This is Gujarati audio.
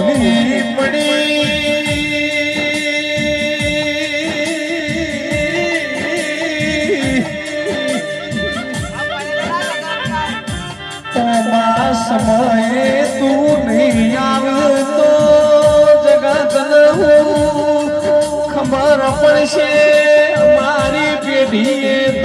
ભૂલી પડી સમયે તું નહીં આવતો જગતને હું ખબર પડશે મારી પેઢીએ